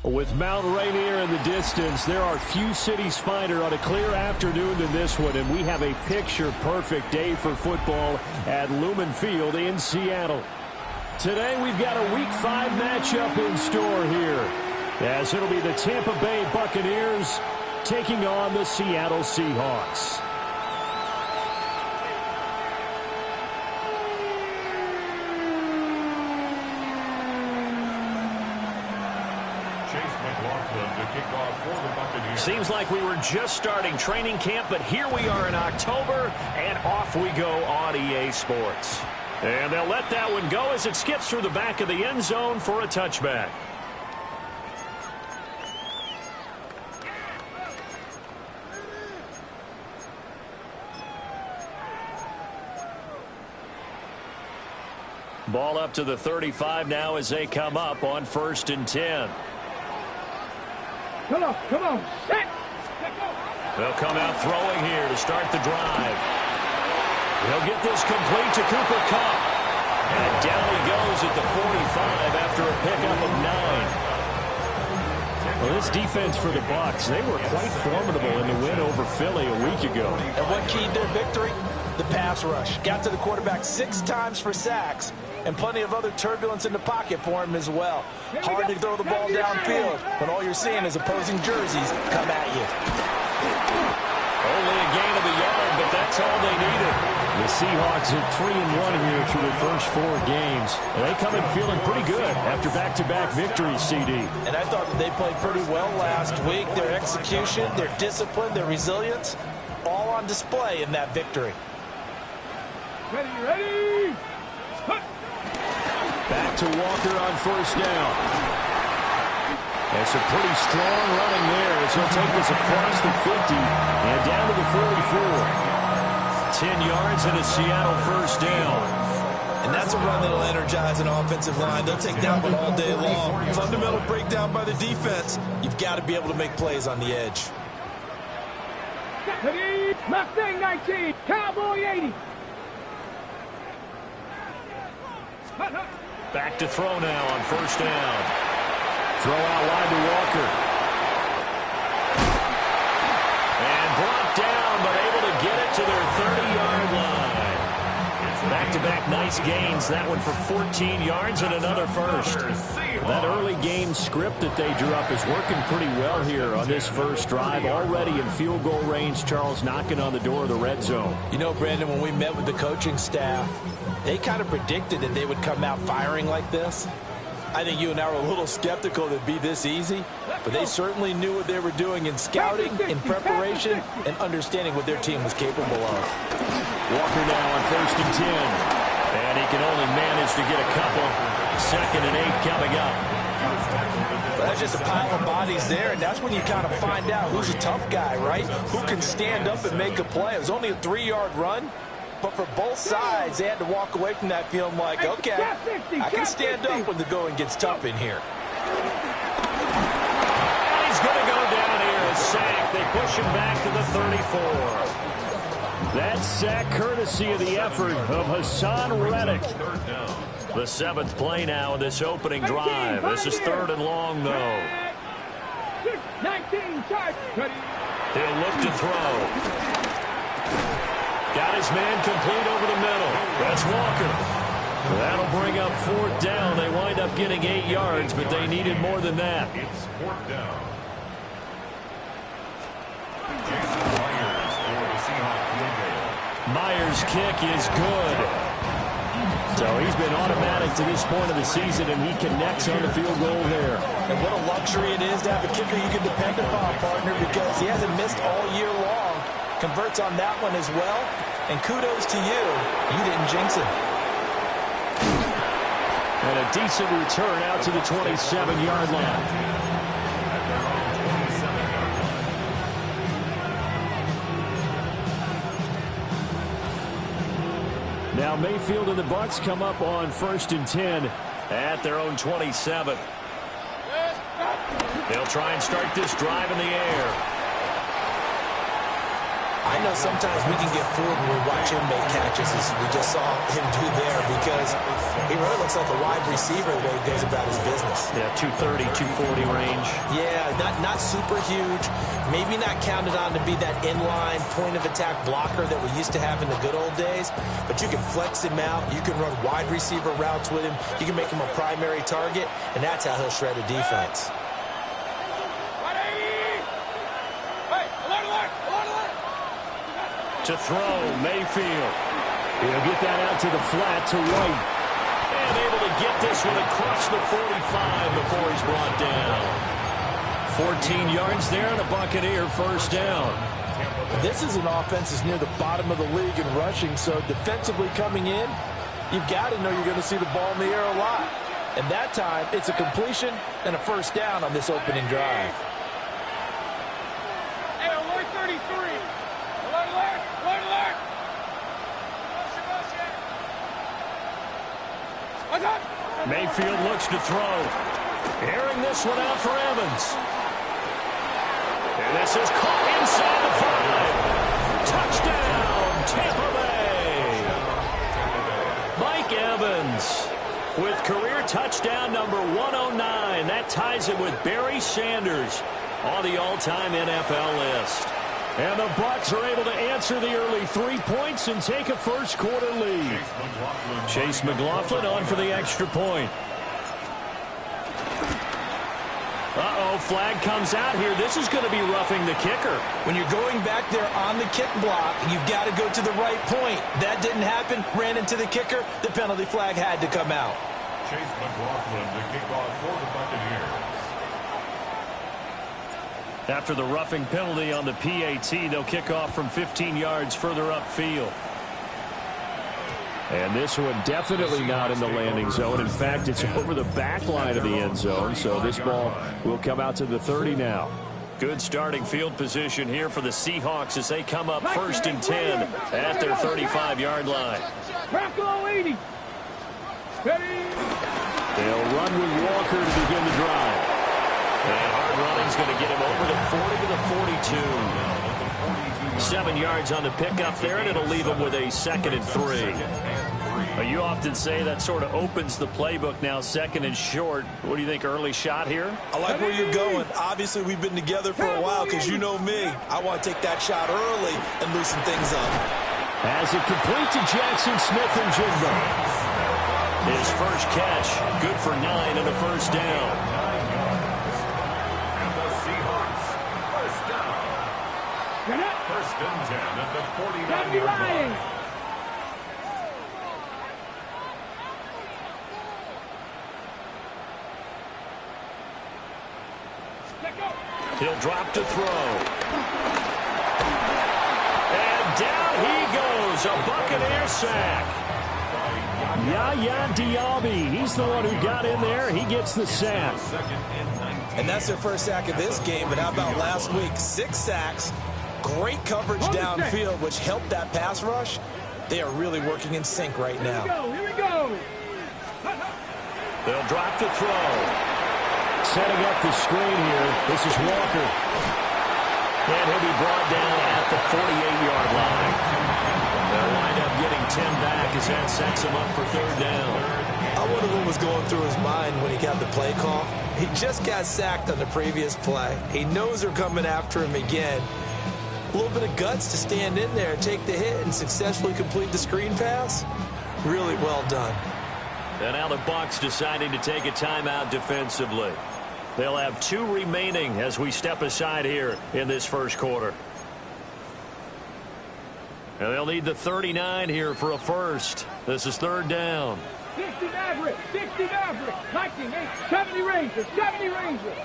With Mount Rainier in the distance, there are few cities finer on a clear afternoon than this one, and we have a picture-perfect day for football at Lumen Field in Seattle. Today, we've got a Week 5 matchup in store here, as it'll be the Tampa Bay Buccaneers taking on the Seattle Seahawks. Seems like we were just starting training camp, but here we are in October, and off we go on EA Sports. And they'll let that one go as it skips through the back of the end zone for a touchback. Ball up to the 35 now as they come up on 1st and 10. Come on, set! They'll come out throwing here to start the drive. He'll get this complete to Cooper Kupp. And down he goes at the 45 after a pickup of 9. Well, this defense for the Bucs, they were quite formidable in the win over Philly a week ago. And what keyed their victory? The pass rush. Got to the quarterback 6 times for sacks, and plenty of other turbulence in the pocket for him as well. Hard to throw the ball downfield when all you're seeing is opposing jerseys come at you. Only a gain of a yard, but that's all they needed. The Seahawks are 3-1 here through their first 4 games. They come in feeling pretty good after back-to-back victories, CD. And I thought that they played pretty well last week. Their execution, their discipline, their resilience, all on display in that victory. Ready! Back to Walker on 1st down. That's a pretty strong running there as he'll take this across the 50 and down to the 44. 10 yards and a Seattle 1st down. And that's a run that'll energize an offensive line. They'll take that one all day long. Fundamental breakdown by the defense. You've got to be able to make plays on the edge. Mustang 19, Cowboy 80. Back to throw now on 1st down. Throw out wide to Walker. And brought down, but able to get it to their 30-yard line. Back-to-back nice gains. That one for 14 yards and another first. That early game script that they drew up is working pretty well here on this first drive. Already in field goal range, Charles knocking on the door of the red zone. You know, Brandon, when we met with the coaching staff, they kind of predicted that they would come out firing like this. I think you and I were a little skeptical that it'd be this easy, but they certainly knew what they were doing in scouting, in preparation, and understanding what their team was capable of. Walker now on 1st and 10. And he can only manage to get a couple. 2nd and 8 coming up. Well, that's just a pile of bodies there, and that's when you kind of find out who's a tough guy, right? Who can stand up and make a play. It was only a 3-yard run, but for both sides, they had to walk away from that feeling like, okay, I can stand up when the going gets tough in here. He's going to go down here, a sack. They push him back to the 34. That sack courtesy of the effort of Hassan Reddick. The 7th play now in this opening drive. This is 3rd and long, though. 19 charge. He'll look to throw. Got his man complete over the middle. That's Walker. That'll bring up 4th down. They wind up getting 8 yards, but they needed more than that. It's 4th down. Myers' kick is good. So he's been automatic to this point of the season, and he connects on the field goal there. And what a luxury it is to have a kicker you can depend upon, partner, because he hasn't missed all year long. Converts on that one as well. And kudos to you. You didn't jinx it. And a decent return out to the 27-yard line. Now Mayfield and the Bucs come up on 1st and 10 at their own 27. They'll try and start this drive in the air. I know sometimes we can get fooled when we watch him make catches, as we just saw him do there, because really looks like a wide receiver the way he goes about his business. Yeah, 230, 240 range. Yeah, not super huge. Maybe not counted on to be that inline point-of-attack blocker that we used to have in the good old days. But you can flex him out. You can run wide receiver routes with him. You can make him a primary target, and that's how he'll shred a defense. To throw, Mayfield. He'll get that out to the flat to White. And able to get this one across the 45 before he's brought down. 14 yards there and a Buccaneer first down. This is an offense that's near the bottom of the league in rushing, so defensively coming in, you've got to know you're going to see the ball in the air a lot. And that time, it's a completion and a first down on this opening drive. Hey, alert 33. Alert, alert, alert, alert. What's up? Mayfield looks to throw. Airing this one out for Evans. And this is caught inside the 5. Touchdown, Tampa Bay. Mike Evans with career touchdown number 109. That ties it with Barry Sanders on the all-time NFL list. And the Bucs are able to answer the early 3 points and take a first-quarter lead. Chase McLaughlin on for the extra point. Uh-oh, flag comes out here. This is going to be roughing the kicker. When you're going back there on the kick block, you've got to go to the right point. That didn't happen. Ran into the kicker. The penalty flag had to come out. Chase McLaughlin, the kickoff for the Buccaneers. After the roughing penalty on the PAT, they'll kick off from 15 yards further upfield. And this one definitely not in the landing zone. In fact, it's over the back line of the end zone, so this ball will come out to the 30 now. Good starting field position here for the Seahawks as they come up 1st and 10 at their 35-yard line. Crackle 80. Steady. They'll run with Walker to begin the drive. And hard running's going to get him over the 40 to the 42. 7 yards on the pickup there, and it'll leave him with a 2nd and 3. You often say that sort of opens the playbook now, 2nd and short. What do you think, early shot here? I like where you're going. Obviously, we've been together for a while because you know me. I want to take that shot early and loosen things up. As it complete to Jackson Smith and Jigba. His first catch, good for 9 and a first down. And the Seahawks, first down. Get up. 1st and 10 at the 49-yard lying. line. He'll drop to throw. And down he goes. A Buccaneer sack. Yaya Diaby. He's the one who got in there. He gets the sack. And that's their first sack of this game. But how about last week? 6 sacks. Great coverage downfield, which helped that pass rush. They are really working in sync right now. Here we go. They'll drop to throw. Setting up the screen here. This is Walker. And he'll be brought down at the 48-yard line. They'll wind up getting 10 back as that sets him up for 3rd down. I wonder what was going through his mind when he got the play call. He just got sacked on the previous play. He knows they're coming after him again. A little bit of guts to stand in there, take the hit, and successfully complete the screen pass. Really well done. And now the Bucs deciding to take a timeout defensively. They'll have 2 remaining as we step aside here in this first quarter. And they'll need the 39 here for a first. This is 3rd down. 60 Maverick, 60 Maverick, 19, 70 Rangers, 70 Rangers.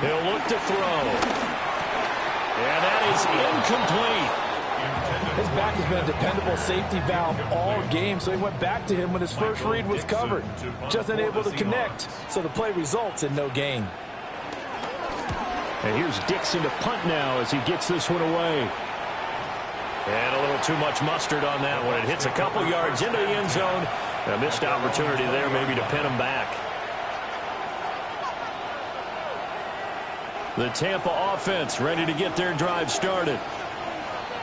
He'll look to throw. And that is incomplete. His back has been a dependable safety valve all game, so he went back to him when his first read was covered. Just unable to connect, so the play results in no gain. And here's Dixon to punt now as he gets this one away. And a little too much mustard on that one. It hits a couple yards into the end zone. A missed opportunity there maybe to pin him back. The Tampa offense ready to get their drive started.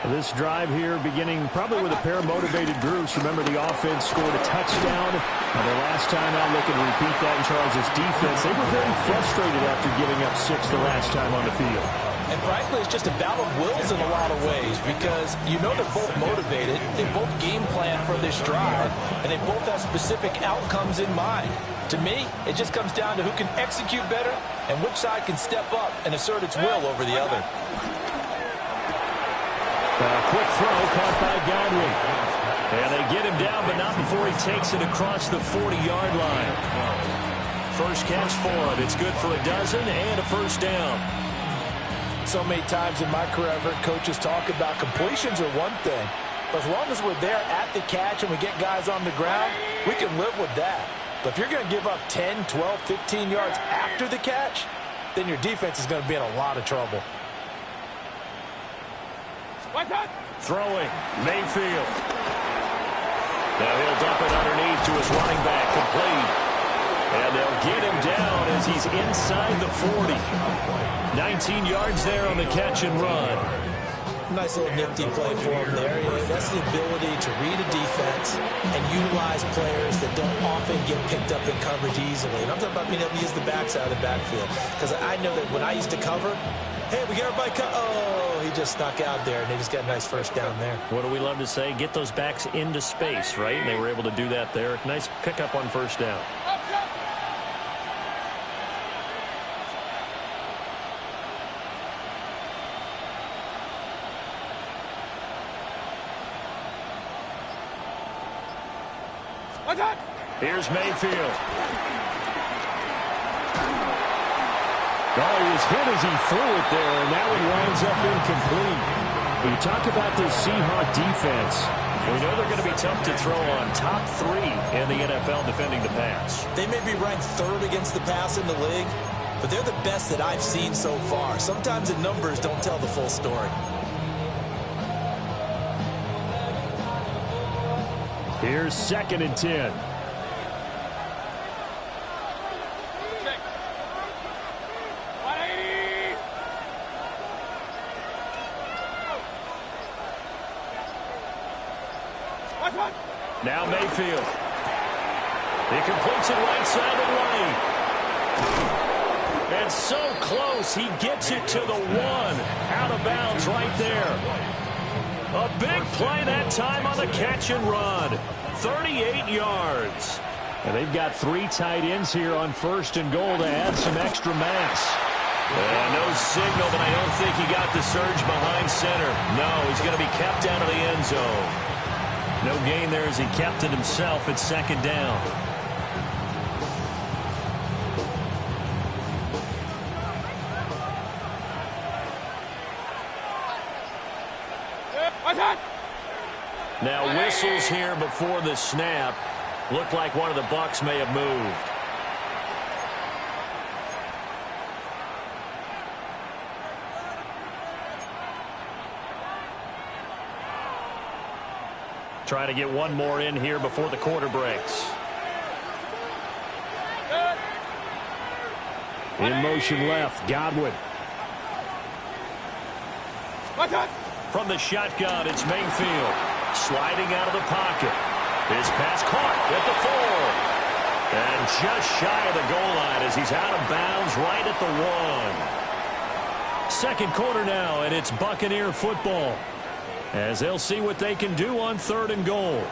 This drive here beginning probably with a pair of motivated groups. Remember, the offense scored a touchdown. Their last time out, looking to repeat that in Charles' defense. They were very frustrated after giving up 6 the last time on the field. And frankly, it's just a battle of wills in a lot of ways because you know they're both motivated. They both game plan for this drive, and they both have specific outcomes in mind. To me, it just comes down to who can execute better and which side can step up and assert its will over the other. Quick throw caught by Godwin. And they get him down, but not before he takes it across the 40-yard line. First catch for him. It's good for a dozen and a first down. So many times in my career, I've heard coaches talk about completions are one thing. But as long as we're there at the catch and we get guys on the ground, we can live with that. But if you're going to give up 10, 12, 15 yards after the catch, then your defense is going to be in a lot of trouble. Throwing, Mayfield. Now he'll dump it underneath to his running back, complete. And they'll get him down as he's inside the 40. 19 yards there on the catch and run. Nice little nifty play for him there. That's the ability to read a defense and utilize players that don't often get picked up in coverage easily. And I'm talking about being able to use the backs out of the backfield. Because I know that when I used to cover, hey, we got everybody oh, he just snuck out there, and they just got a nice first down there. What do we love to say? Get those backs into space, right? And they were able to do that there. Nice pickup on first down. Here's Mayfield. Oh, he was hit as he threw it there, and that one winds up incomplete. When you talk about this Seahawks defense, we know they're going to be tough to throw on. Top 3 in the NFL defending the pass. They may be ranked 3rd against the pass in the league, but they're the best that I've seen so far. Sometimes the numbers don't tell the full story. Here's 2nd and 10. Now Mayfield. He completes it right side of lane. And so close, he gets it to the 1. Out of bounds right there. A big play that time on the catch and run. 38 yards. And they've got 3 tight ends here on 1st and goal to add some extra mass. And no signal, but I don't think he got the surge behind center. No, he's going to be kept out of the end zone. No gain there as he kept it himself at 2nd down. Now whistles here before the snap. Looked like one of the Bucs may have moved. Trying to get one more in here before the quarter breaks. In motion left, Godwin. From the shotgun, it's Mayfield. Sliding out of the pocket. His pass caught at the 4. And just shy of the goal line as he's out of bounds right at the 1. 2nd quarter now, and it's Buccaneer football, as they'll see what they can do on 3rd and goal.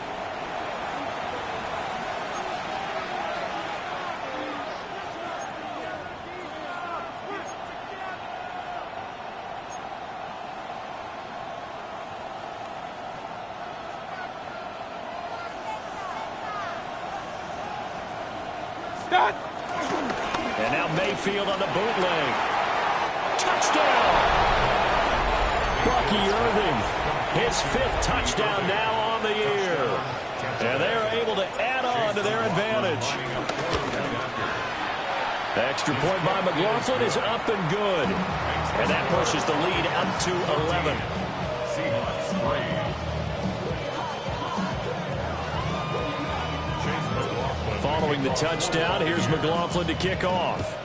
And now Mayfield on the bootleg. Touchdown! Bucky Irving, his 5th touchdown now on the year. And they're able to add on to their advantage. Extra point by McLaughlin is up and good. And that pushes the lead up to 11. Seahawks 3. Following the touchdown, here's McLaughlin to kick off.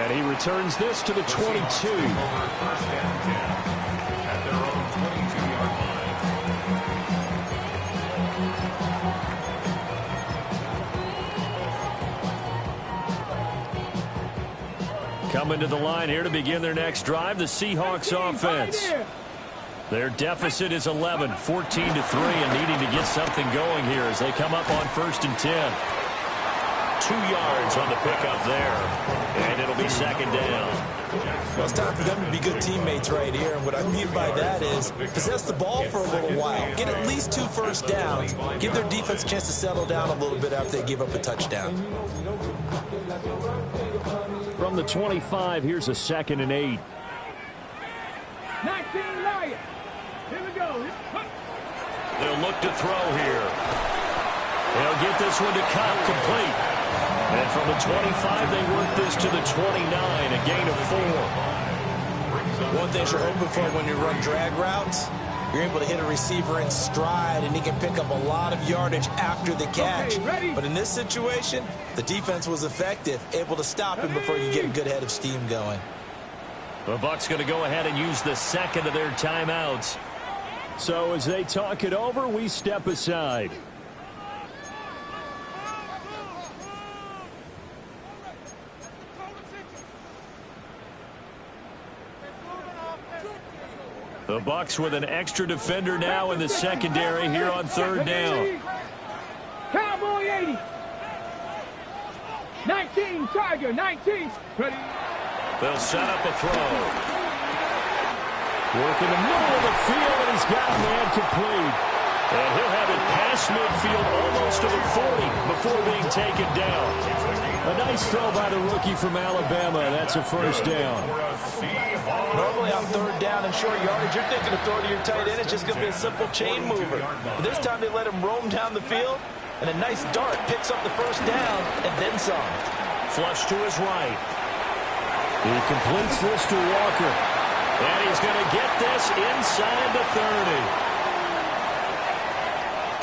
And he returns this to the 22. First and 10 at their own 22-yard line. Coming to the line here to begin their next drive, the Seahawks offense. Their deficit is 11, 14-3, and needing to get something going here as they come up on 1st and 10. 2 yards on the pickup there, and it'll be 2nd down. Well, it's time for them to be good teammates right here, and what I mean by that is possess the ball for a little while, get at least 2 first downs, give their defense a chance to settle down a little bit after they give up a touchdown. From the 25, here's a 2nd and 8. 19 Lions. Here we go. They'll look to throw here. They'll get this one to Cobb, complete. And from the 25, they work this to the 29, a gain of 4. One thing you're hoping for when you run drag routes, you're able to hit a receiver in stride, and he can pick up a lot of yardage after the catch. But in this situation, the defense was effective, able to stop him before you get a good head of steam going. The Bucs going to go ahead and use the 2nd of their timeouts. So as they talk it over, we step aside. The Bucs with an extra defender now in the secondary here on 3rd down. Cowboy 80. 19 Tiger, 19. Ready. They'll set up a throw. Work in the middle of the field, and he's got a man complete. And he'll have it past midfield almost to the 40 before being taken down. A nice throw by the rookie from Alabama. That's a 1st down. Normally on 3rd down and short yardage, you're thinking of throwing to your tight end. It's just going to be a simple chain mover. But this time they let him roam down the field, and a nice dart picks up the 1st down and then some. Flush to his right. He completes this to Walker. And he's going to get this inside the 30.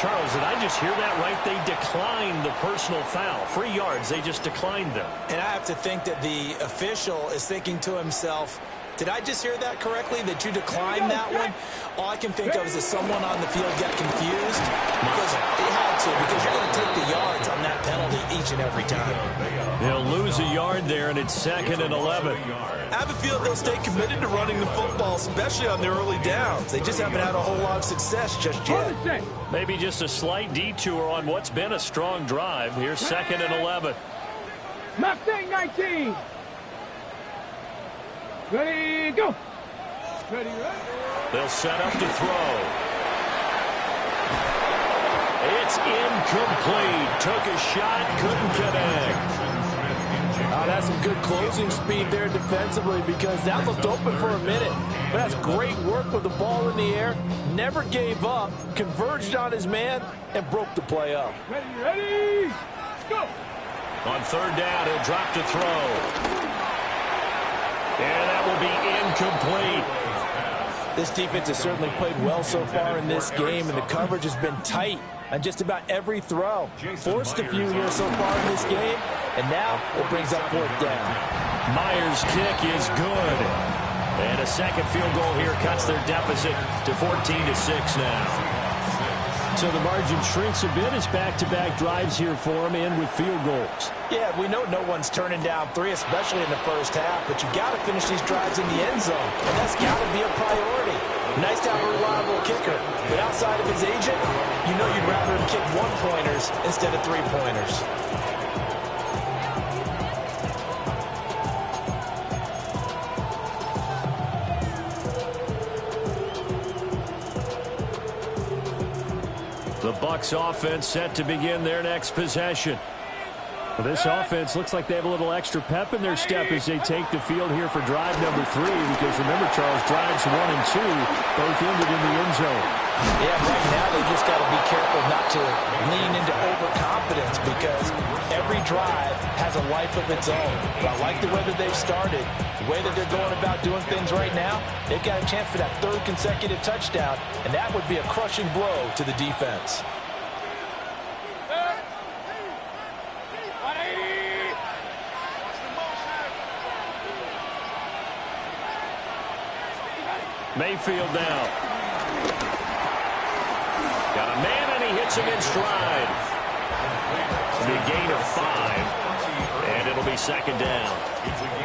Charles, did I just hear that right? They declined the personal foul. 3 yards, they just declined them. And I have to think that the official is thinking to himself, did I just hear that correctly, that you declined that one? All I can think of is that someone on the field got confused because they had to, because you're going to take the yards on that penalty each and every time. They'll lose a yard there, and it's 2nd and 11. I have a feeling they'll stay committed to running the football, especially on their early downs. They just haven't had a whole lot of success just yet. Maybe just a slight detour on what's been a strong drive. Here's 2nd and 11. Mustang 19. Ready, go. Ready, ready. They'll set up to throw. It's incomplete. Took a shot, couldn't connect. Oh, that's some good closing speed there defensively because that looked open for a minute. But that's great work with the ball in the air. Never gave up, converged on his man, and broke the play up. Ready, ready, go. On 3rd down, he'll drop to throw. And that will be incomplete. This defense has certainly played well so far in this game, and the coverage has been tight on just about every throw. Forced a few here so far in this game, and now it brings up 4th down. Myers' kick is good. And a 2nd field goal here cuts their deficit to 14-6 now. So the margin shrinks a bit as back-to-back drives here for them end with field goals. Yeah, we know no one's turning down 3, especially in the 1st half, but you've got to finish these drives in the end zone, and that's got to be a priority. Nice to have a reliable kicker, but outside of his agent, you know you'd rather him kick 1-pointers instead of 3-pointers. The Bucs offense set to begin their next possession. Well, this offense looks like they have a little extra pep in their step as they take the field here for drive number 3, because remember, Charles, drives 1 and 2 both ended in the end zone. Yeah, right now they just got to be careful not to lean into overconfidence because every drive has a life of its own. But I like the way that they've started, the way that they're going about doing things right now. They've got a chance for that 3rd consecutive touchdown, and that would be a crushing blow to the defense. Mayfield now. Got a man, and he hits him in stride. It'll be a gain of 5, and it'll be second down.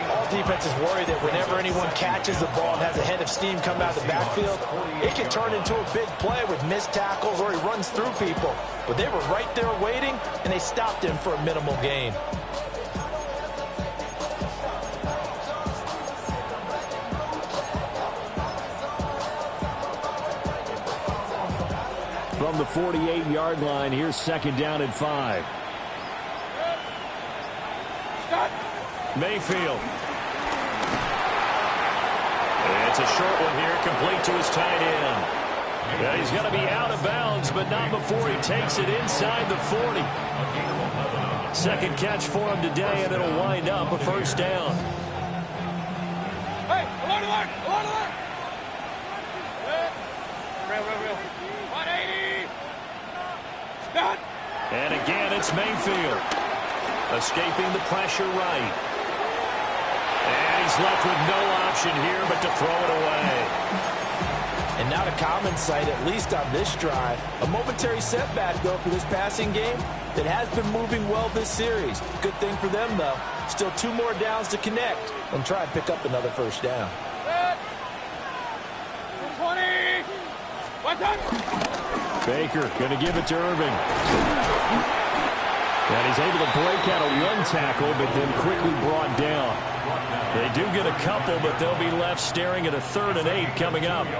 All defenses worry that whenever anyone catches the ball and has a head of steam come out of the backfield, it can turn into a big play with missed tackles or he runs through people. But they were right there waiting, and they stopped him for a minimal gain. From the 48-yard line, here's second down and 5. Mayfield. It's a short one here, complete to his tight end. Yeah, he's going to be out of bounds, but not before he takes it inside the 40. Second catch for him today, and it'll wind up a first down. Hey, alert! Real. 180. Stop. And again, it's Mayfield. Escaping the pressure right. And he's left with no option here but to throw it away. And not a common sight, at least on this drive. A momentary setback, though, for this passing game that has been moving well this series. Good thing for them, though. Still 2 more downs to connect and try and pick up another first down. 20. What's up? Baker going to give it to Irving. And he's able to break out of one tackle, but then quickly brought down. They do get a couple, but they'll be left staring at a 3rd and 8 coming up. And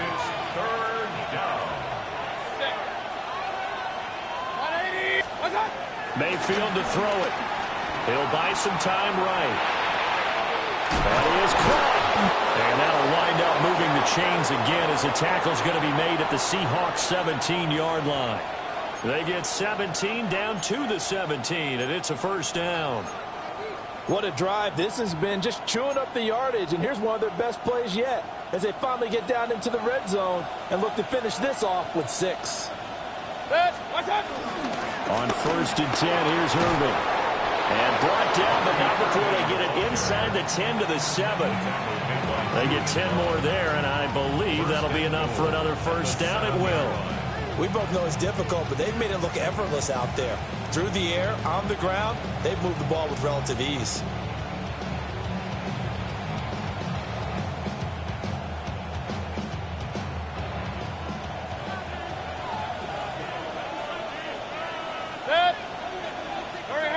it's third down. 180. What's up? Mayfield to throw it. He'll buy some time right. That is caught. And that'll wind up moving the chains again as the tackle's going to be made at the Seahawks 17-yard line. They get 17 down to the 17, and it's a first down. What a drive this has been, just chewing up the yardage, and here's one of their best plays yet as they finally get down into the red zone and look to finish this off with 6. What's up? On 1st and 10, here's Irving. And brought down, but not before they get it inside the 10 to the 7. They get 10 more there, and I believe that'll be enough for another first down. It will. We both know it's difficult, but they've made it look effortless out there. Through the air, on the ground, they've moved the ball with relative ease.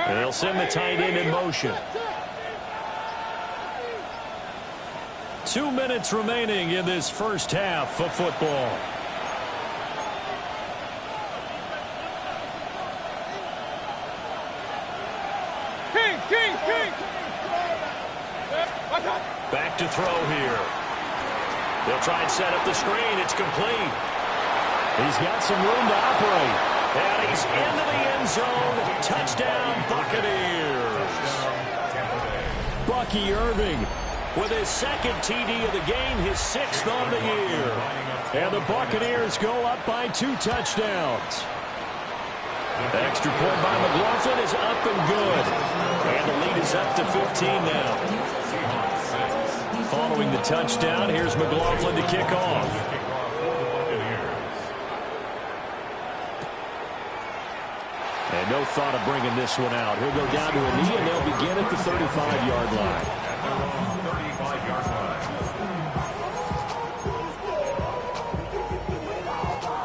They'll send the tight end in motion. 2 minutes remaining in this first half of football. King. Back to throw here. They'll try and set up the screen. It's complete. He's got some room to operate. And he's into the end zone. Touchdown, Buccaneers. Bucky Irving with his 2nd TD of the game, his 6th on the year. And the Buccaneers go up by 2 touchdowns. The extra point by McLaughlin is up and good. And the lead is up to 15 now. Following the touchdown, here's McLaughlin to kick off. And no thought of bringing this one out. He'll go down to a knee, and they'll begin at the 35-yard line. 35-yard line.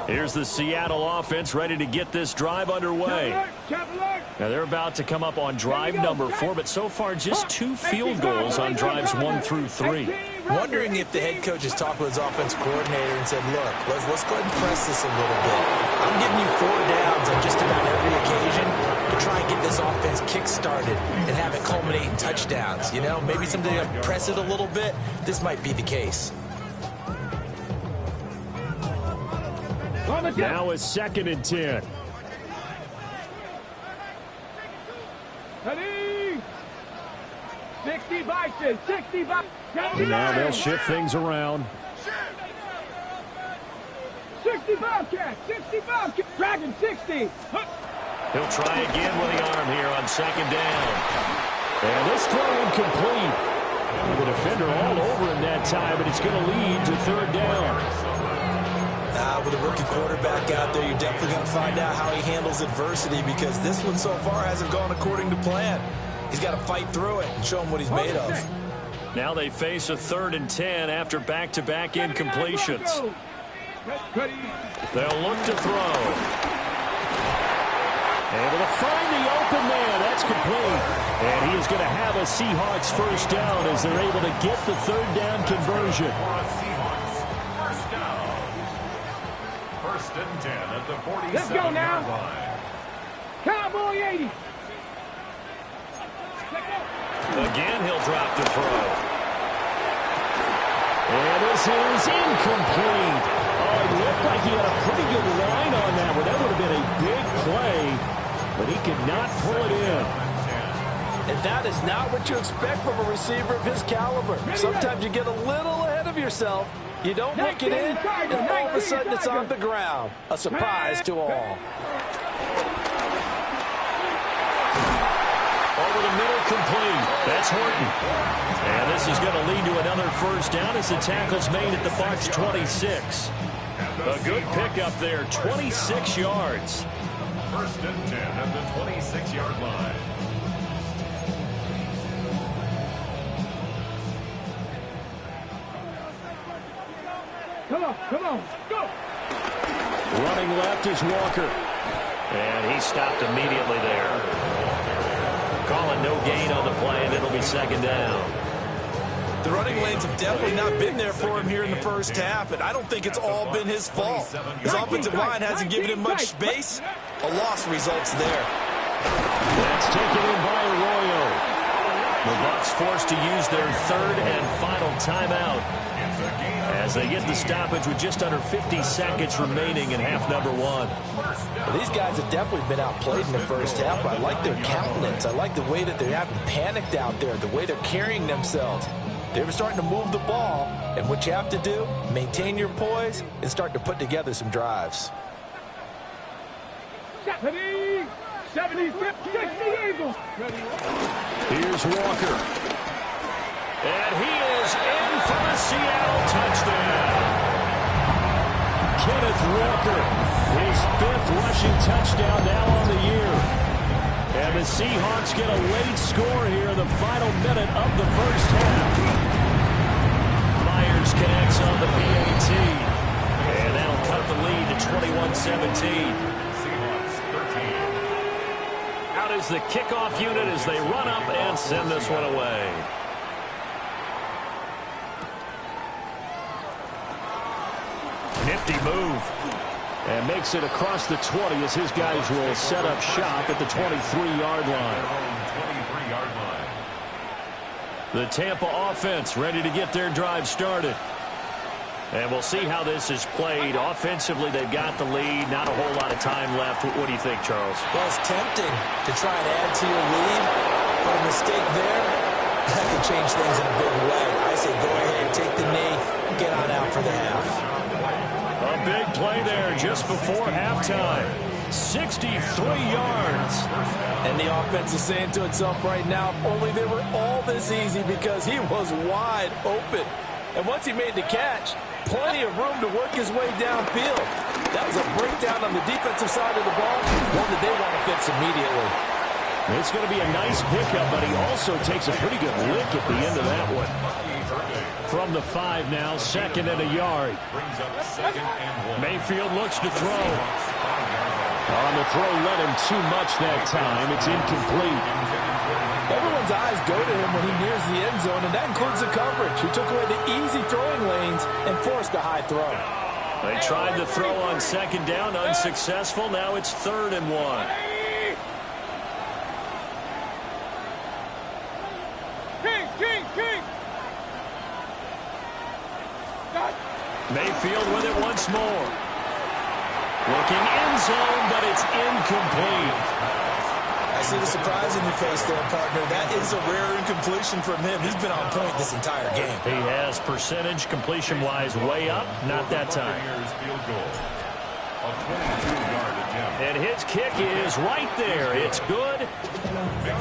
Here's the Seattle offense ready to get this drive underway. Now they're about to come up on drive number 4, but so far just 2 field goals on drives 1 through 3. Wondering if the head coach has talked with his offense coordinator and said, look, let's go ahead and press this a little bit. I'm giving you 4 downs on just about every occasion to try and get this offense kick-started and have it culminate in touchdowns. You know, maybe something to press it a little bit. This might be the case. Now it's 2nd and 10. 60 Bison, 60 Bison. And now they'll shift things around. 60 Bobcat, 60 Bobcat. Dragon 60. He'll try again with the arm here on 2nd down. And this throw incomplete. The defender all over in that that time, and it's going to lead to third down. With a rookie quarterback out there, you're definitely going to find out how he handles adversity, because this one so far hasn't gone according to plan. He's got to fight through it and show him what he's made of. Now they face a 3rd and 10 after back-to-back incompletions. They'll look to throw. Able to find the open man. That's complete. And he is going to have a Seahawks first down as they're able to get the 3rd down conversion. First and 10 at the 47-yard Let's go now. line. Cowboy 80. Again, he'll drop to throw. And this is incomplete. Oh, it looked like he had a pretty good line on that one. That would have been a big play, but he could not pull it in. And that is not what you expect from a receiver of his caliber. Sometimes you get a little ahead of yourself. You don't look it in, and all of a sudden it's on the ground. A surprise to all. Over the middle, complete. That's Horton. And this is going to lead to another first down as the tackle's made at the Bucs 26. A good pickup there, 26 yards. First and 10 at the 26-yard line. Come on, go! Running left is Walker. And he stopped immediately there. Calling no gain on the play, and it'll be 2nd down. The running lanes have definitely not been there for him here in the first half, and I don't think it's all been his fault. His offensive line hasn't given him much space. A loss results there. That's taken in by Arroyo. The Bucs forced to use their 3rd and final timeout as they get the stoppage with just under 50 seconds remaining in half number 1. Well, these guys have definitely been outplayed in the first half. I like their countenance. I like the way that they haven't panicked out there, the way they're carrying themselves. They're starting to move the ball, and what you have to do, maintain your poise and start to put together some drives. 70, 60 Eagles. Here's Walker. And he is in for the Seattle touchdown. Kenneth Walker, his 5th rushing touchdown now on the year. And the Seahawks get a late score here in the final minute of the first half. Myers connects on the PAT. And that'll cut the lead to 21-17. Seahawks 13. Out is the kickoff unit as they run up and send this one away. Nifty move. And makes it across the 20 as his guys will set up shop at the 23-yard line. 23-yard line. The Tampa offense ready to get their drive started. And we'll see how this is played. Offensively, they've got the lead. Not a whole lot of time left. What do you think, Charles? Well, it's tempting to try and add to your lead, but a mistake there, that could change things in a big way. I say go ahead, take the knee, get on out for the half. A big play there just before halftime. 63 yards. And the offense is saying to itself right now, if only they were all this easy, because he was wide open. And once he made the catch, plenty of room to work his way downfield. That was a breakdown on the defensive side of the ball, one that they want to fix immediately. It's going to be a nice pickup, but he also takes a pretty good lick at the end of that one. From the 5 now, 2nd and a yard. Brings up 2nd and 1. Mayfield looks to throw. On the throw, led him too much that time. It's incomplete. Everyone's eyes go to him when he nears the end zone, and that includes the coverage. He took away the easy throwing lanes and forced a high throw. They tried to throw on 2nd down, unsuccessful. Now it's 3rd and 1. King! Mayfield with it once more. Looking end zone, but it's incomplete. I see the surprise in your face there, partner. That is a rare incompletion from him. He's been on point this entire game. He has percentage completion-wise way up. Not that time. Field goal. A a 22-yard attempt. And his kick is right there. It's good.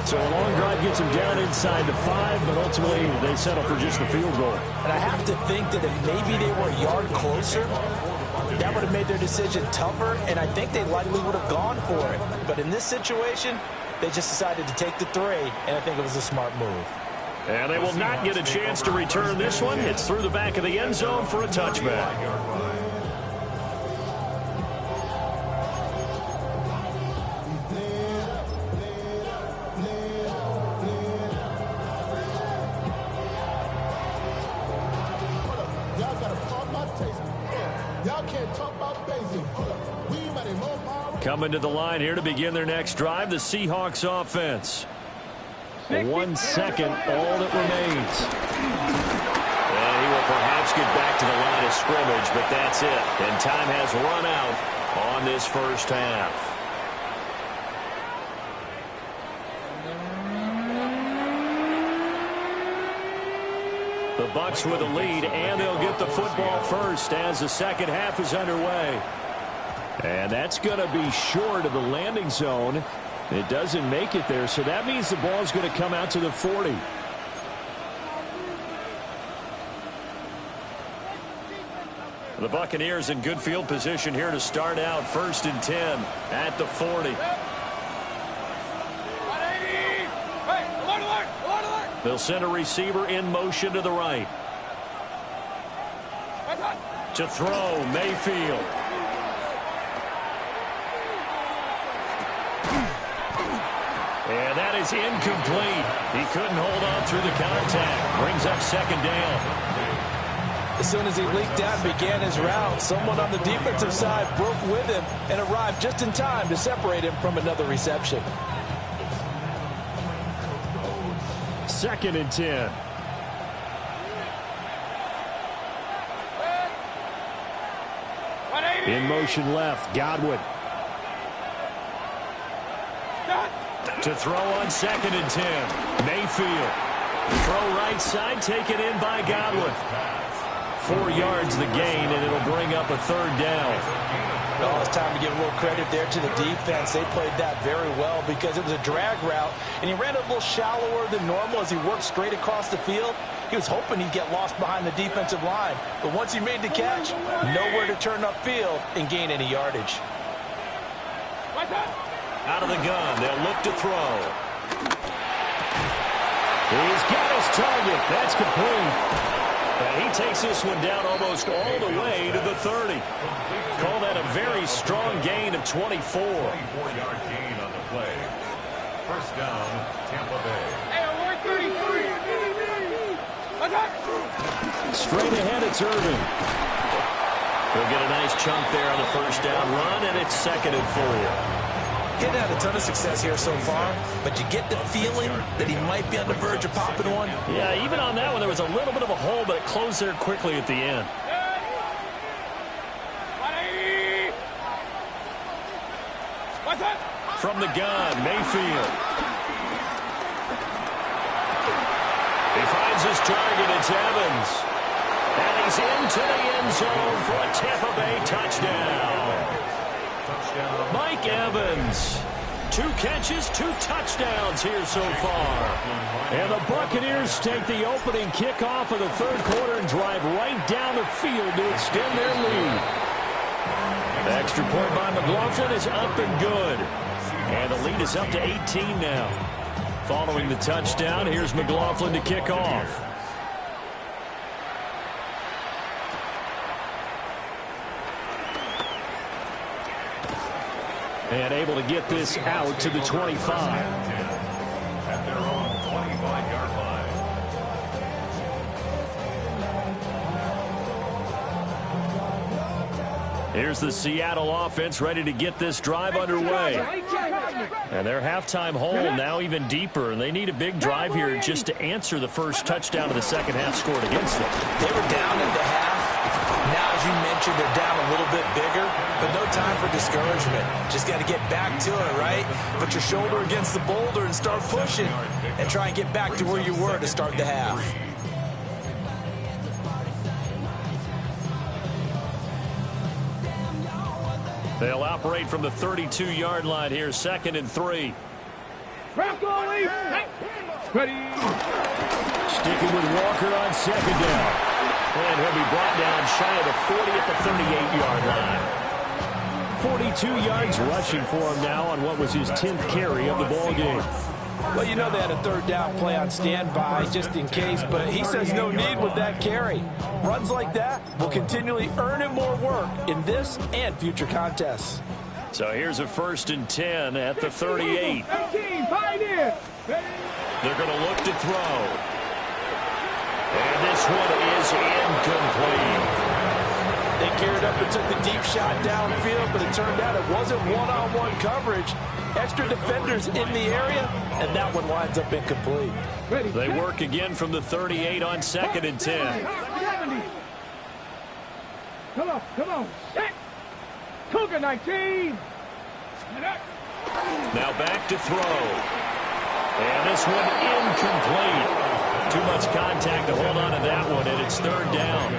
So a long drive gets him down inside the 5, but ultimately they settle for just the field goal. And I have to think that if maybe they were a yard closer, that would have made their decision tougher, and I think they likely would have gone for it. But in this situation, they just decided to take the 3, and I think it was a smart move. And they will not get a chance to return this one. It's through the back of the end zone for a touchback. Coming to the line here to begin their next drive, the Seahawks offense. 1 second, all that remains. And he will perhaps get back to the line of scrimmage, but that's it. And time has run out on this first half. The Bucs with a lead, and they'll get the football first as the second half is underway. And that's going to be short of the landing zone. It doesn't make it there, so that means the ball's going to come out to the 40. The Buccaneers in good field position here to start out. 1st and 10 at the 40. They'll send a receiver in motion to the right. To throw, Mayfield. And that is incomplete. He couldn't hold on through the contact. Brings up 2nd down. As soon as he leaked out and began his route, someone on the defensive side broke with him and arrived just in time to separate him from another reception. 2nd and 10. In motion left, Godwin. To throw on 2nd and 10. Mayfield. Throw right side, taken in by Godwin. 4 yards the gain, and it'll bring up a 3rd down. Oh, it's time to give a little credit there to the defense. They played that very well because it was a drag route, and he ran a little shallower than normal as he worked straight across the field. He was hoping he'd get lost behind the defensive line, but once he made the catch, nowhere to turn upfield and gain any yardage. Out of the gun, they'll look to throw. He's got his target. That's complete. And he takes this one down almost all the way to the 30. Call that a very strong gain of 24. 24-yard gain on the play. 1st down, Tampa Bay. Straight ahead, it's Irving. He'll get a nice chunk there on the 1st down run, and it's 2nd and 4. He's had a ton of success here so far, but you get the feeling that he might be on the verge of popping one. Yeah, even on that one, there was a little bit of a hole, but it closed there quickly at the end. From the gun, Mayfield. He finds his target, it's Evans. And he's into the end zone for a Tampa Bay touchdown. Mike Evans, 2 catches, 2 touchdowns here so far. And the Buccaneers take the opening kickoff of the 3rd quarter and drive right down the field to extend their lead. The extra point by McLaughlin is up and good. And the lead is up to 18 now. Following the touchdown, here's McLaughlin to kick off. And able to get this out to the 25. At their own 25-yard line. Here's the Seattle offense ready to get this drive underway. And their halftime hole now even deeper. And they need a big drive here just to answer the first touchdown of the second half scored against them. They were down at the half. Now, as you mentioned, they're down a little bit bigger, but no time for discouragement. Just got to get back to it, right? Put your shoulder against the boulder and start pushing and try and get back to where you were to start the half. They'll operate from the 32-yard line here, 2nd and 3. Ready. Sticking with Walker on 2nd down. And he'll be brought down shy of the 40 at the 38-yard line. 42 yards rushing for him now on what was his 10th carry of the ball game. Well, you know they had a 3rd down play on standby just in case, but he says no need with that carry. Runs like that will continually earn him more work in this and future contests. So here's a 1st and 10 at the 38. They're going to look to throw. And this one is incomplete. They geared up and took the deep shot downfield, but it turned out it wasn't one-on-one coverage. Extra defenders in the area, and that one winds up incomplete. They work again from the 38 on 2nd and 10. Come on. Set. Cougar 19. Now back to throw. And this one incomplete. Too much contact to hold on to that one, and it's 3rd down.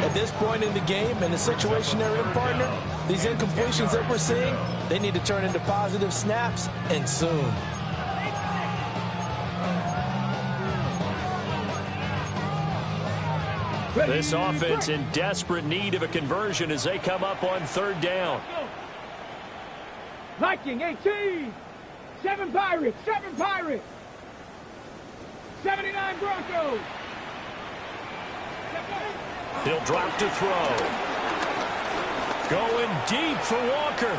At this point in the game, in the situation they're in, partner, these incompletions that we're seeing, they need to turn into positive snaps, and soon. This offense in desperate need of a conversion as they come up on 3rd down. Viking 18. 7 Pirates. 79 Broncos. He'll drop to throw. Going deep for Walker.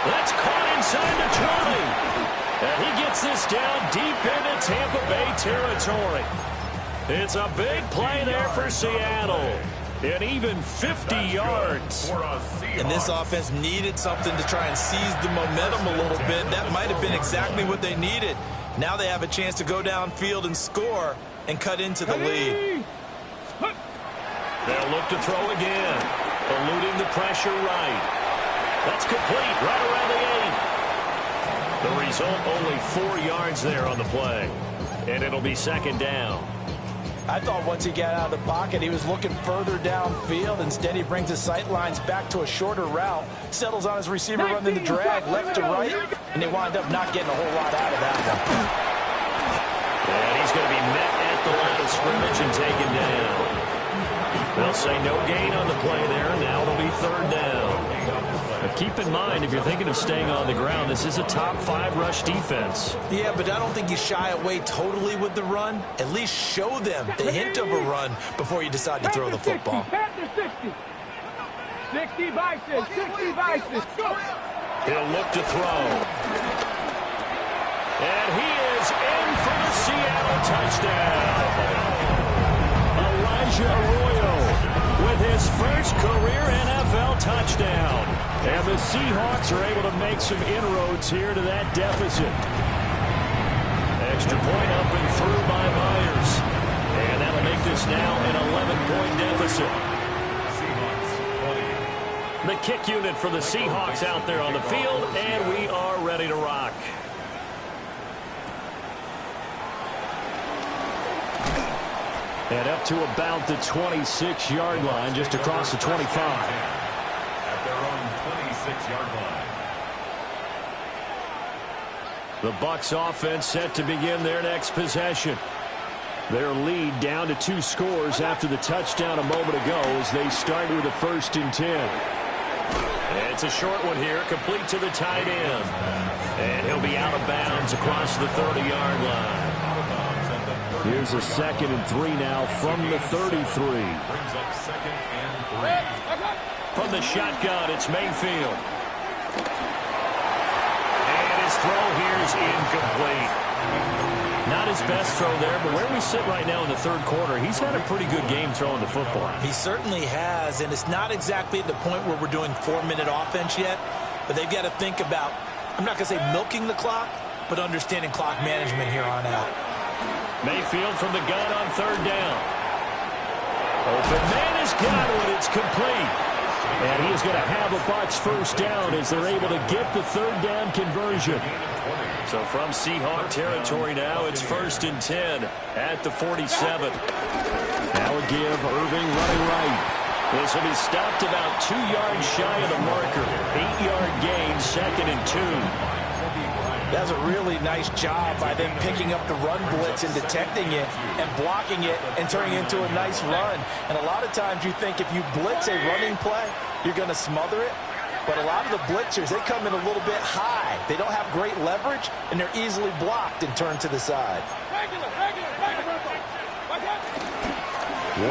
That's caught inside the 20. And he gets this down deep into Tampa Bay territory. It's a big play there for Seattle. And even 50 yards. And this offense needed something to try and seize the momentum a little bit. That might have been exactly what they needed. Now they have a chance to go downfield and score and cut into the lead. They'll look to throw again. Eluding the pressure right. That's complete right around the 8. The result, only 4 yards there on the play. And it'll be 2nd down. I thought once he got out of the pocket, he was looking further downfield. Instead, he brings his sight lines back to a shorter route, settles on his receiver running the drag left to right, and they wind up not getting a whole lot out of that one. And he's going to be met at the line of scrimmage and taken down. They'll say no gain on the play there. Now it'll be 3rd down. But keep in mind, if you're thinking of staying on the ground, this is a top 5 rush defense. Yeah, but I don't think you shy away totally with the run. At least show them the hint of a run before you decide to throw the football. 60 Vices. He'll look to throw. And he is in for the Seattle touchdown. Elijah Arroyo with his first career NFL touchdown. And the Seahawks are able to make some inroads here to that deficit. Extra point up and through by Myers. And that'll make this now an 11-point deficit. The kick unit for the Seahawks out there on the field, and we are ready to rock. And up to about the 26-yard line, just across the 25. At their own 26-yard line. The Bucs offense set to begin their next possession. Their lead down to 2 scores after the touchdown a moment ago as they start with a 1st and 10. It's a short one here, complete to the tight end. And he'll be out of bounds across the 30-yard line. Here's a 2nd and 3 now from the 33. Brings up 2nd and 3. From the shotgun, it's Mayfield. And his throw here is incomplete. Not his best throw there, but where we sit right now in the 3rd quarter, he's had a pretty good game throwing the football. He certainly has, and it's not exactly at the point where we're doing 4-minute offense yet, but they've got to think about, I'm not going to say milking the clock, but understanding clock management here on out. Mayfield from the gun on 3rd down. Open man has got it. It's complete. And he is going to have a Bucs 1st down as they're able to get the 3rd down conversion. So from Seahawk territory now, it's 1st and 10 at the 47. Now a give, Irving running right. This will be stopped about 2 yards shy of the marker. 8-yard gain, 2nd and 2. That's a really nice job by them picking up the run blitz and detecting it and blocking it and turning it into a nice run. And a lot of times you think if you blitz a running play, you're going to smother it. But a lot of the blitzers, they come in a little bit high. They don't have great leverage, and they're easily blocked and turned to the side.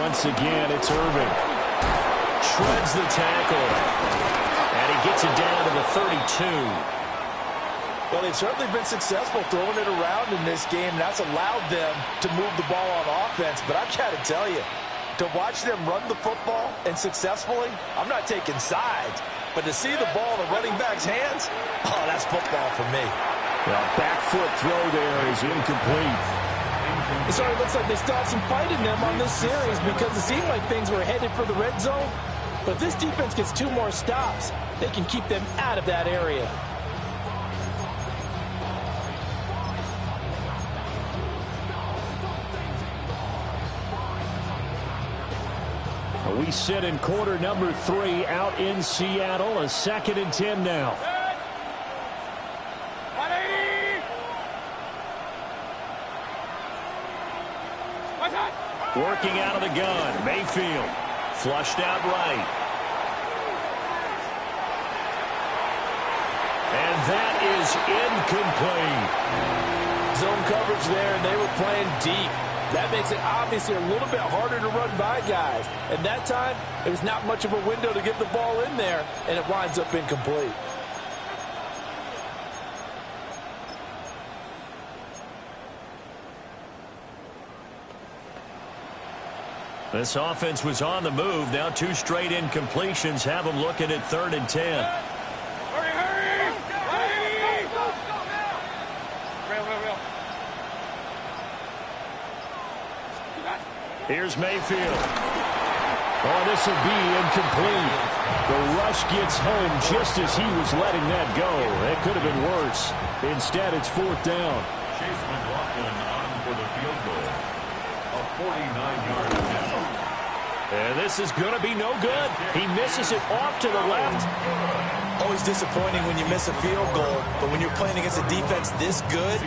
Once again, it's Irving. Shreds the tackle. And he gets it down to the 32. Well, they've certainly been successful throwing it around in this game, and that's allowed them to move the ball on offense. But I've got to tell you, to watch them run the football and successfully, I'm not taking sides, but to see the ball in the running back's hands, oh, that's football for me. Well, back foot throw there is incomplete. It sort of looks like they still have some fight in them on this series because it seemed like things were headed for the red zone. But if this defense gets 2 more stops, they can keep them out of that area. We sit in quarter number 3 out in Seattle. A 2nd and 10 now. Working out of the gun. Mayfield flushed out right. And that is incomplete. Zone coverage there, and they were playing deep. That makes it obviously a little bit harder to run by guys. And that time, there's not much of a window to get the ball in there, and it winds up incomplete. This offense was on the move. Now 2 straight incompletions have them looking at 3rd and 10. Here's Mayfield. Oh, this will be incomplete. The rush gets home just as he was letting that go. That could have been worse. Instead, it's 4th down. Chase McLaughlin on for the field goal. A 49-yard attempt. And this is going to be no good. He misses it off to the left. Always disappointing when you miss a field goal, but when you're playing against a defense this good,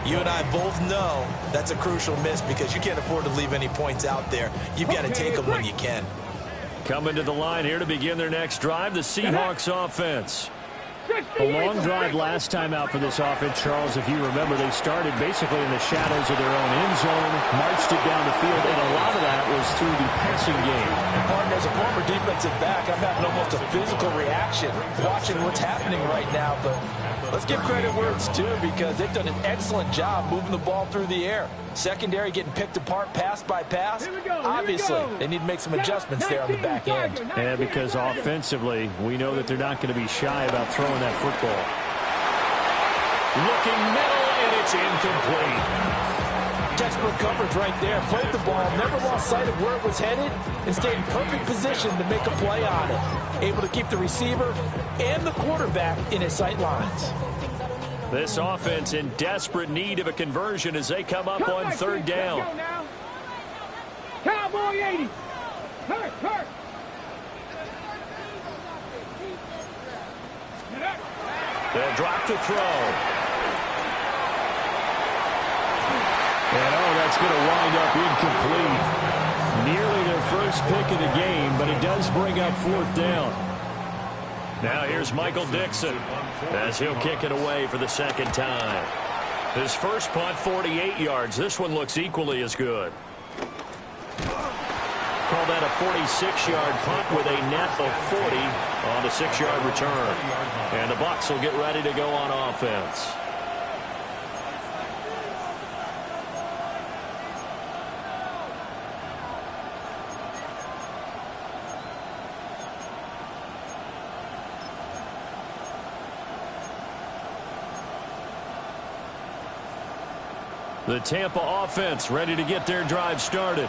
you and I both know that's a crucial miss because you can't afford to leave any points out there. You've got to take them when you can. Coming to the line here to begin their next drive, the Seahawks offense. A long drive last time out for this offense, Charles. If you remember, they started basically in the shadows of their own end zone, marched it down the field, and a lot of that was through the passing game. And partner, as a former defensive back, I'm having almost a physical reaction watching what's happening right now. But let's give credit where it's due because they've done an excellent job moving the ball through the air. Secondary getting picked apart pass by pass. Obviously, they need to make some adjustments there on the back end. And because offensively, we know that they're not going to be shy about throwing that football. Looking middle, and it's incomplete. Textbook coverage right there. Played the ball, never lost sight of where it was headed, and stayed in perfect position to make a play on it. Able to keep the receiver and the quarterback in his sight lines. This offense in desperate need of a conversion as they come up on 3rd down. Cowboy 80. Hurt. They'll drop to throw. And that's going to wind up incomplete. Nearly their first pick of the game, but it does bring up 4th down. Now here's Michael Dixon as he'll kick it away for the 2nd time. His first punt, 48 yards. This one looks equally as good. Call that a 46-yard punt with a net of 40 on a 6-yard return. And the Bucs will get ready to go on offense. The Tampa offense ready to get their drive started.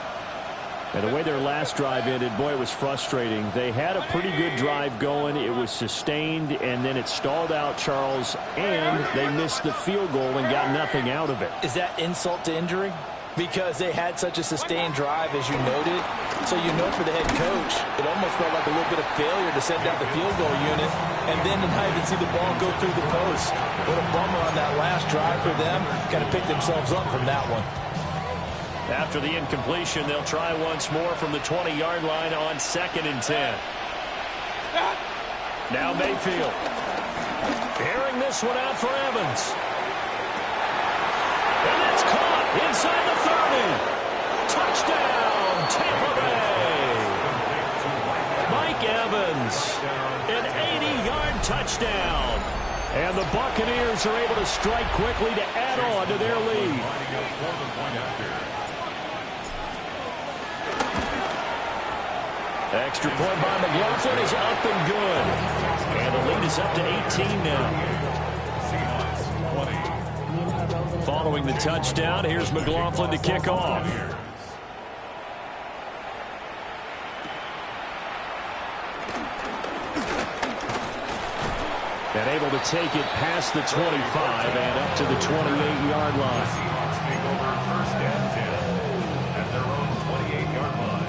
And the way their last drive ended, boy, it was frustrating. They had a pretty good drive going. It was sustained, and then it stalled out, Charles, and they missed the field goal and got nothing out of it. Is that insult to injury? Because they had such a sustained drive, as you noted. So you know for the head coach, it almost felt like a little bit of failure to send out the field goal unit and then to not even see the ball go through the post. What a bummer on that last drive for them. Got to pick themselves up from that one. After the incompletion, they'll try once more from the 20-yard line on 2nd and 10. Now Mayfield. Airing this one out for Evans. And that's caught inside the 30. Touchdown, Tampa Bay. Mike Evans, an 80-yard touchdown. And the Buccaneers are able to strike quickly to add on to their lead. Extra point by McLaughlin is up and good. And the lead is up to 18 now. Following the touchdown, here's McLaughlin to kick off. And able to take it past the 25 and up to the 28-yard line. Seahawks take over 1st and 10 at their own 28-yard line.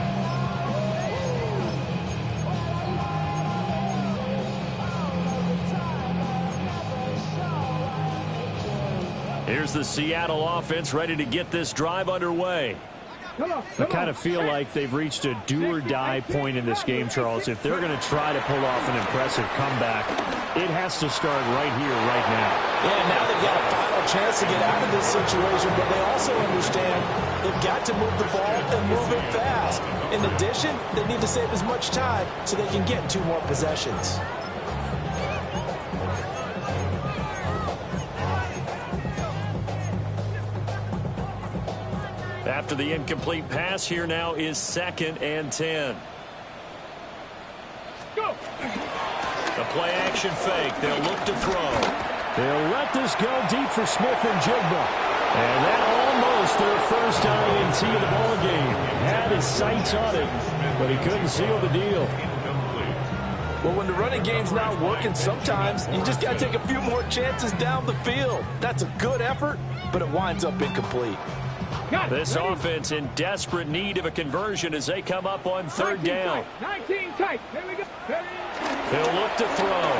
Here's the Seattle offense ready to get this drive underway. I kind of feel like they've reached a do-or-die point in this game, Charles. If they're going to try to pull off an impressive comeback, it has to start right here, right now. Yeah, now they've got a final chance to get out of this situation, but they also understand they've got to move the ball and move it fast. In addition, they need to save as much time so they can get 2 more possessions. After the incomplete pass, here now is 2nd and 10. Go. The play action fake. They'll look to throw. They'll let this go deep for Smith and Jigba. And that almost their first INT of the ball game. Had his sights on it, but he couldn't seal the deal. Well, when the running game's not working, sometimes you just got to take a few more chances down the field. That's a good effort, but it winds up incomplete. This offense in desperate need of a conversion as they come up on 3rd down. 19 tight. Here we go. They'll look to throw.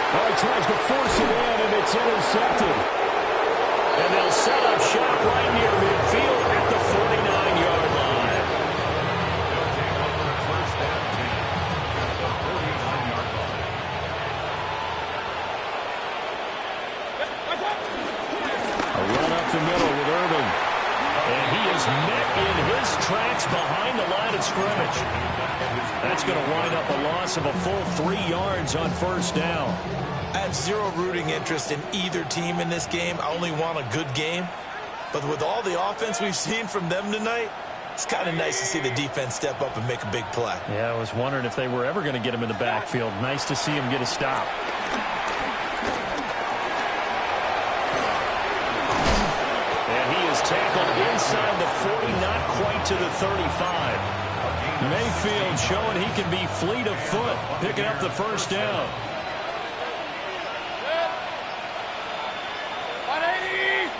Oh, he tries to force it in, and it's intercepted. And they'll set up shop right near midfield at the 49-yard line. They'll take over 1st and 10 at the 49-yard line. A run up the middle with Irvin. And he is met in his tracks behind the line of scrimmage. That's going to wind up a loss of a full 3 yards on 1st down. I have zero rooting interest in either team in this game. I only want a good game. But with all the offense we've seen from them tonight, it's kind of nice to see the defense step up and make a big play. Yeah, I was wondering if they were ever going to get him in the backfield. Nice to see him get a stop. Tackled inside the 40, not quite to the 35. Mayfield showing he can be fleet of foot, picking up the 1st down. 180.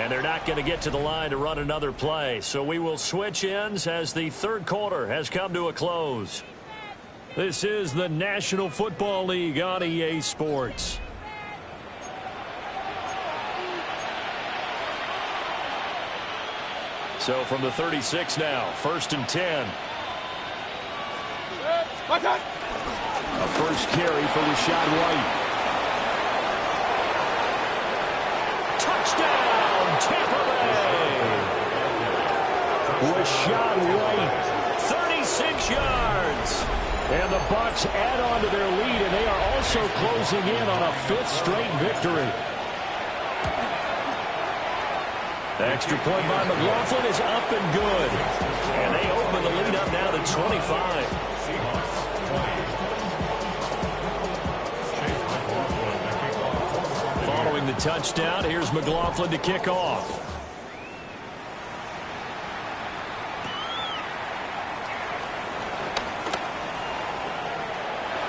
And they're not going to get to the line to run another play, so we will switch ends as the 3rd quarter has come to a close. This is the National Football League on EA Sports. So from the 36 now, 1st and 10. A first carry for Rashad White. Touchdown, Tampa Bay! Rashad White, 36 yards. And the Bucs add on to their lead, and they are also closing in on a 5th straight victory. The extra point by McLaughlin is up and good. And they open the lead up now to 25. Following the touchdown, here's McLaughlin to kick off.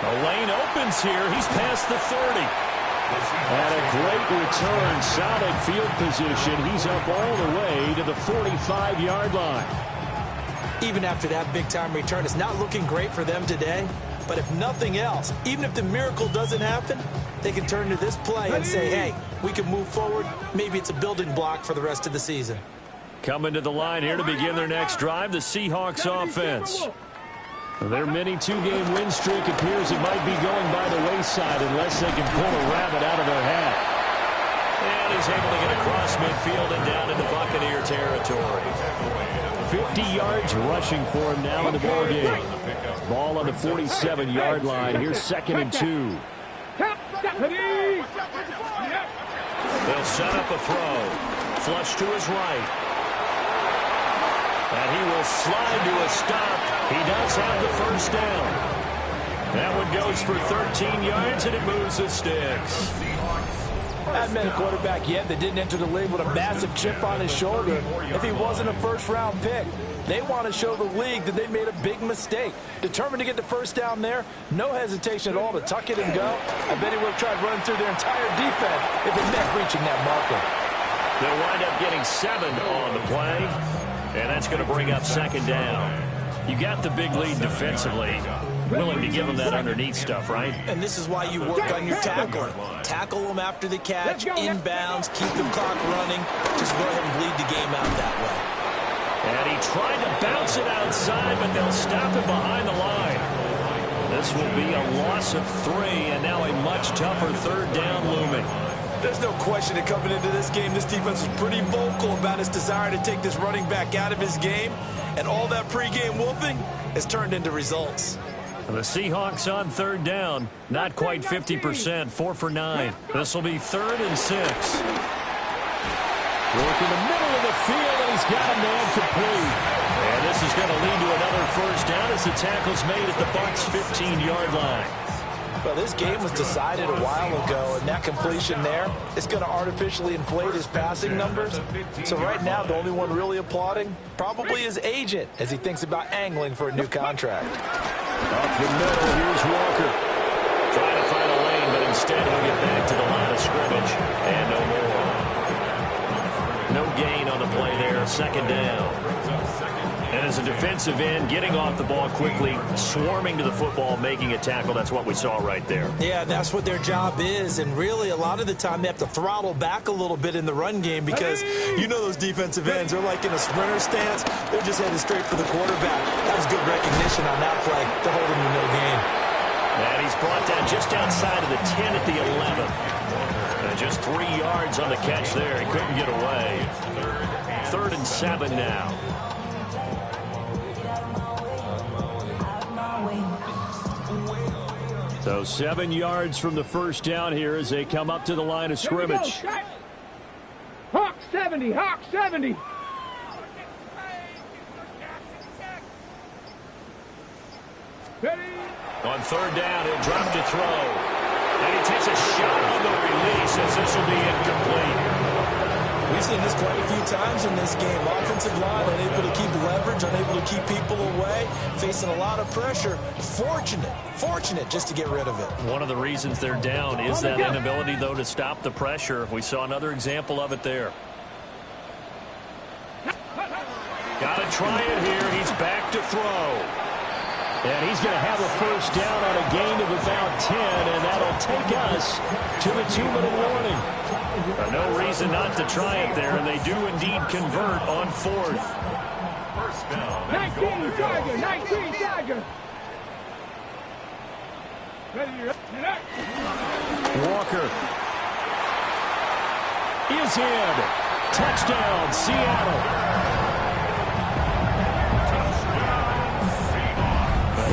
The lane opens here. He's past the 30. And a great return, solid field position. He's up all the way to the 45-yard line. Even after that big-time return, it's not looking great for them today. But if nothing else, even if the miracle doesn't happen, they can turn to this play and say, hey, we can move forward. Maybe it's a building block for the rest of the season. Coming to the line here to begin their next drive, the Seahawks offense. Their mini two-game win streak appears it might be going by the wayside unless they can pull a rabbit out of their hat. And he's able to get across midfield and down into Buccaneer territory. 50 yards rushing for him now in the ball game. Ball on the 47-yard line. Here's 2nd and 2. They'll set up a throw. Flush to his right. And he will slide to a stop. He does have the first down. That one goes for 13 yards, and it moves the sticks. Haven't been a quarterback yet that didn't enter the league with a massive chip on his shoulder. If he wasn't a first-round pick, they want to show the league that they made a big mistake. Determined to get the first down there, no hesitation at all to tuck it and go. I bet he would have tried running through their entire defense if it meant reaching that marker. They'll wind up getting 7 on the play, and that's going to bring up 2nd down. You got the big lead defensively. Willing to give them that underneath stuff, right? And this is why you work on your tackling. Tackle them after the catch, inbounds, keep the clock running. Just go ahead and bleed the game out that way. And he tried to bounce it outside, but they'll stop him behind the line. This will be a loss of 3, and now a much tougher 3rd down looming. There's no question that coming into this game, this defense was pretty vocal about its desire to take this running back out of his game. And all that pregame wolfing has turned into results. The Seahawks on 3rd down. Not quite 50%, 4 for 9. This will be 3rd and 6. Work in the middle of the field, and he's got a man complete. And this is going to lead to another first down as the tackle's made at the Bucs' 15-yard line. Well, this game was decided a while ago, and that completion there is going to artificially inflate his passing numbers. So right now, the only one really applauding probably his agent as he thinks about angling for a new contract. Up the middle, here's Walker. Trying to find a lane, but instead he'll get back to the line of scrimmage. And no more. No gain on the play there, 2nd down. And as a defensive end, getting off the ball quickly, swarming to the football, making a tackle, that's what we saw right there. Yeah, that's what their job is, and really a lot of the time they have to throttle back a little bit in the run game because you know those defensive ends are like in a sprinter stance. They're just headed straight for the quarterback. That was good recognition on that play to hold him to no gain. And he's brought down just outside of the 10 at the 11. And just 3 yards on the catch there. He couldn't get away. 3rd and 7 now. So 7 yards from the first down here as they come up to the line of scrimmage. Hawk 70, Hawk 70. Ready? On 3rd down, he'll drop to throw. And he takes a shot on the release as this will be incomplete. We've seen this quite a few times in this game. Offensive line unable to keep leverage, unable to keep people away, facing a lot of pressure. Fortunate just to get rid of it. One of the reasons they're down is that inability, though, to stop the pressure. We saw another example of it there. Got to try it here. He's back to throw. And he's going to have a first down on a gain of about 10, and that'll take us to the 2-minute warning. No reason not to try it there, and they do indeed convert on 4th. 19 Tiger, 19 Tiger. Ready, Walker is in. Touchdown, Seattle.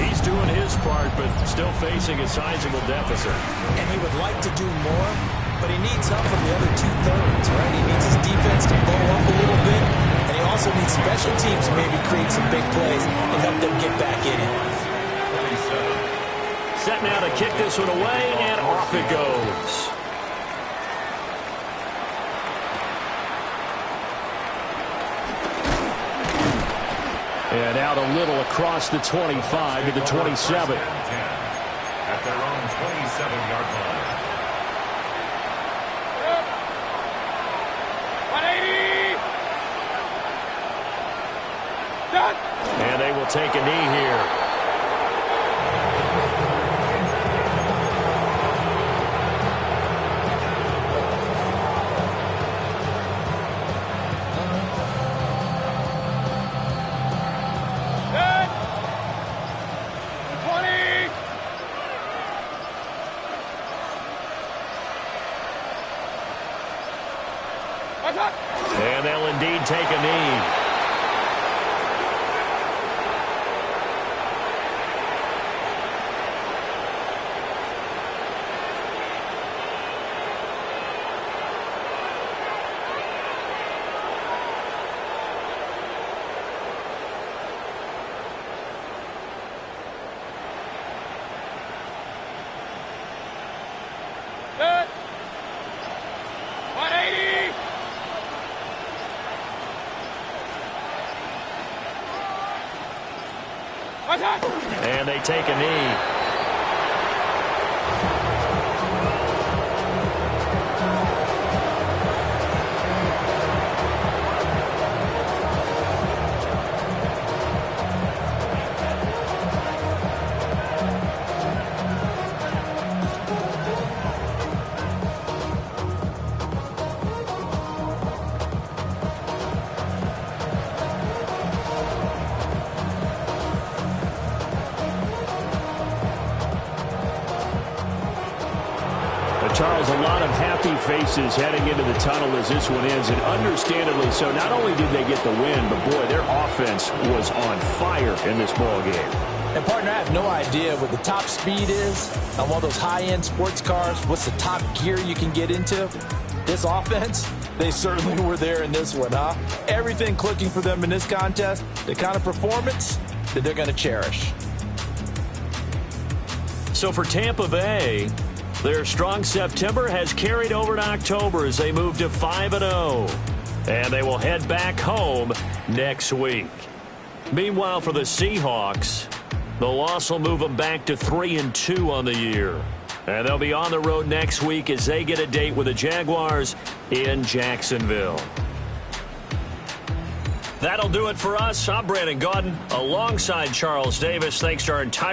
He's doing his part, but still facing a sizable deficit. And he would like to do more, but he needs help from the other 2/3, right? He needs his defense to blow up a little bit, and he also needs special teams to maybe create some big plays and help them get back in it. Set now to kick this one away, and off it goes. And out a little across the 25 to the 27. At their own 27-yard line. take a knee here. And they'll indeed take a knee. Good. 180. And they take a knee. Charles, a lot of happy faces heading into the tunnel as this one ends, and understandably so. Not only did they get the win, but, boy, their offense was on fire in this ball game. And, partner, I have no idea what the top speed is on one of those high-end sports cars. What's the top gear you can get into? This offense, they certainly were there in this one, huh? Everything clicking for them in this contest, the kind of performance that they're going to cherish. So for Tampa Bay, their strong September has carried over to October as they move to 5-0. And they will head back home next week. Meanwhile, for the Seahawks, the loss will move them back to 3-2 on the year. And they'll be on the road next week as they get a date with the Jaguars in Jacksonville. That'll do it for us. I'm Brandon Gaudin alongside Charles Davis. Thanks to our entire